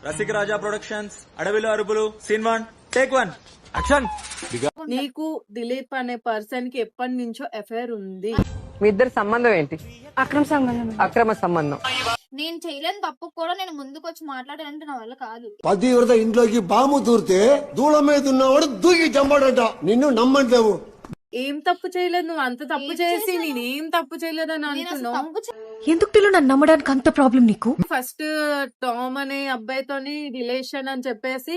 రసిక రాజా productions, అడవిలో అరుపులు, scene 1 take 1 action. నీకు దిలీప్ అనే పర్సన్ కి ఎప్పటి నుంచో అఫైర్ ఉంది. మీ ఇద్దరు సంబంధం ఏంటి? అక్రమ సంబంధం. నేను చేయలేని తప్పు కూడా నేను ముందుకు వచ్చి మాట్లాడాలంటే నా వల్ల కాదు. 10 ఇంట్లోకి బాము దూరితే దూలం మీద ఉన్నవాడు దూకి చంపాడట. నిన్ను నమ్మంటావు. ఏం తప్పు చేయలేదు, నువ్వు అంత తప్పు చేసి నేనేం తప్పు చేయలేదని అంటున్నావు. ఎందుకు టిల్లు నన్ను నమ్మడానికి అంత ప్రాబ్లం నీకు? ఫస్ట్ టామ్ అనే అబ్బాయితోని రిలేషన్ అని చెప్పేసి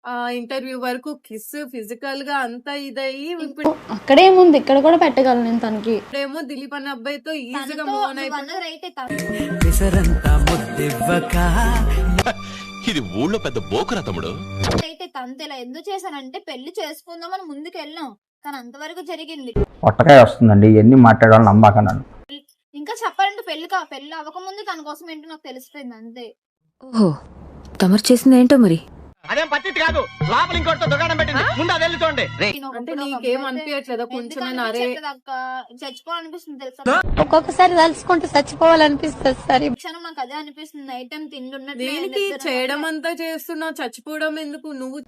ఆ ఇంటర్వ్యూ వరకు కిస్ ఫిజికల్ గా అంతా ఇదయ్యి ఇప్పుడు అక్కడేముంది, ఇక్కడ కూడా పెట్టగలను నేను తనకి. ఇప్పుడేమో దిలీప్ అనే అబ్బాయితో ఈజీగా మూవ్ ఆన్ ఇది ఊళ్ళో పెద్ద బోకురా తమ్ముడు. అయితే తంతేలా ఎందుకు చేశానంటే పెళ్లి చేసుకుందామని ముందుకు వెళ్ళాం, కానీ అంతవరకు జరిగింది. ఒట్టకాయ వస్తుందండి, ఎన్ని మాట్లాడాలని నమ్మకన్నాను. ఇంకా చెప్పాలంటే పెళ్లి అవ్వకముందు తన కోసం ఏంటో నాకు తెలిసిపోయింది అంతే. ఓహో, తమరు చేసింది ఏంటో మరి. అదేం పత్తి కాదు, లోపల ఇంకోటితో దుకాణం పెట్టింది, ముందు అది వెళ్ళి చూడండి. అంటే నీకేం అనిపించట్లేదా కొంచెం? చచ్చిపోవాలనిపిస్తుంది తెలుసా, ఒక్కొక్కసారి తలుచుకుంటే చచ్చిపోవాలనిపిస్తుంది. సరే క్షణం నాకు అదే అనిపిస్తుంది. నైట్ టైం తిండి దేనికి చేయడం అంతా చేస్తున్నావు, చచ్చిపోవడం ఎందుకు? నువ్వు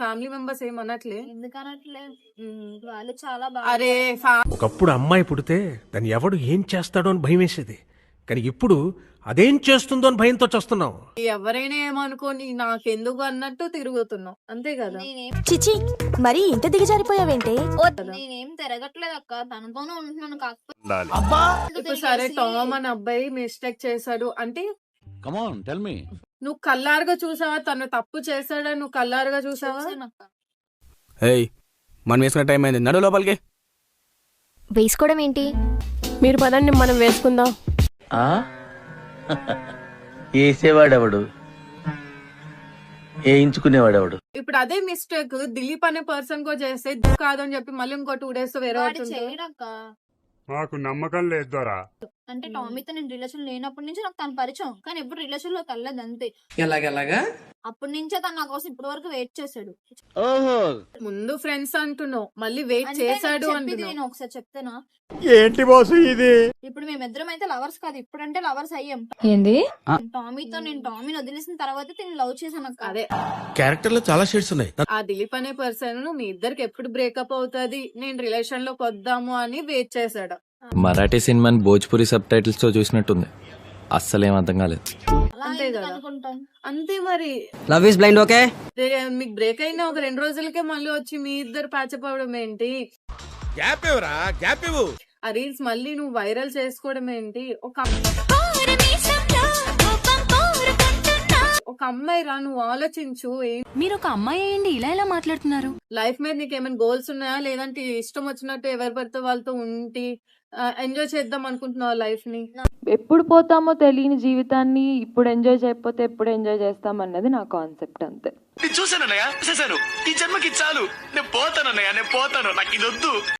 ఫ్యామిలీ మెంబర్స్ ఏమనట్లే? ఎందుకనట్లే, వాళ్ళు చాలా బాగా. అరే ఒకప్పుడు అమ్మాయి పుడితే దాన్ని ఎవడు ఏం చేస్తాడో అని భయం వేసేది, కానీ ఇప్పుడు అదేం చేస్తుందో అని భయంతో చేస్తున్నావు. ఎవరైనా ఏమనుకోని నాకెందుకు అన్నట్టు తిరుగుతున్నావు, అంతే కదా? చిచి, మరి ఇంత దిగజారిపోయావేంటే? నేనేం తిరగట్లేదు అక్క, తనతోనే ఉంటున్నాను. కాకపోతే ఇప్పుడు సరే టామ్ అని అబ్బాయి మిస్టేక్ చేశాడు అంటే నువ్వు కల్లారుగా చూసావా? తను తప్పు చేశాడా నువ్వు కల్లారుగా చూసావా? మనం వేసుకునే టైం అయింది, నడు లోపలికి. వేసుకోవడం ఏంటి? మీరు పదండి, మనం వేసుకుందాం. వేసేవాడెవడు, వేయించుకునేవాడెవడు? ఇప్పుడు అదే మిస్టేక్ దిలీప్ అనే పర్సన్ కో చేస్తే కాదు అని చెప్పి మళ్ళీ ఇంకో 2 days వేరే వాడు చేయడక్క. నాకు నమ్మకం లేదు దొరా. అంటే టామీతో నేను రిలేషన్ లేనప్పటి నుంచి నాకు తన పరిచయం, కానీ ఎప్పుడు రిలేషన్ లోకి వెళ్ళదు అంతే. ఎలాగెలాగా? అప్పటి నుంచే తను నా కోసం ఇప్పటి వరకు వెయిట్ చేశాడు. ఓహో, ముందు ఫ్రెండ్స్ అంటున్నావు, మళ్ళీ వెయిట్ చేశాడు అంటున్నావు. నేను ఒకసారి చెప్తానా, ఏంటి బాసు ఇది? ఇప్పుడు మేమిద్దరం అయితే లవర్స్ కాదు, ఇప్పుడంటే లవర్స్ అయ్యాం. ఏంది? టామీతో నేను టామీని వదిలేసిన తర్వాత తిని లవ్ చేశాను అక్క. అదే క్యారెక్టర్ లో చాలా షేడ్స్ ఉన్నాయి. ఆ దిలీప్ అనే పర్సన్ మీ ఇద్దరికి ఎప్పుడు బ్రేకప్ అవుతుంది, నేను రిలేషన్ లోకి వద్దాము అని వెయిట్ చేశాడు. మరాఠీ సినిమాని భోజ్పురి సబ్ టైటిల్స్ తో చూసినట్టుంది, అస్సలేం అర్థం కాలేదు. అలా అంతే ఎందుకు కదా. అనుకుంటాం? అంతే మరి. Love is blind. ఓకే, మీకు బ్రేక్ అయినా ఒక 2 రోజులకే మళ్ళీ వచ్చి మీ ఇద్దరు ప్యాచప్ అవడం ఏంటి? గ్యాప్ ఇవ్వరా, గ్యాప్ ఇవ్వు. ఆ రీల్స్ మళ్ళీ నువ్వు వైరల్ చేసుకోవడం ఏంటి? ఒక అమ్మాయి రా, నువ్వు ఆలోచించు. మీరు ఒక అమ్మాయి అయ్యండి ఇలా ఎలా మాట్లాడుతున్నారు? లైఫ్ మీద నీకు ఏమైనా గోల్స్ ఉన్నాయా, లేదంటే ఇష్టం వచ్చినట్టు ఎవరి పడితే వాళ్ళతో ఉండి ఎంజాయ్ చేద్దాం అనుకుంటున్నావు లైఫ్ ని? ఎప్పుడు పోతామో తెలియని జీవితాన్ని ఇప్పుడు ఎంజాయ్ చేయకపోతే ఎప్పుడు ఎంజాయ్ చేస్తాం అన్నది నా కాన్సెప్ట్ అంతే. చూసానన్నయ్య, చూసాను. ఈ జన్మకి చాలు, నేను పోతానన్నయ్య, నేను పోతాను, నాకు ఇది వద్దు.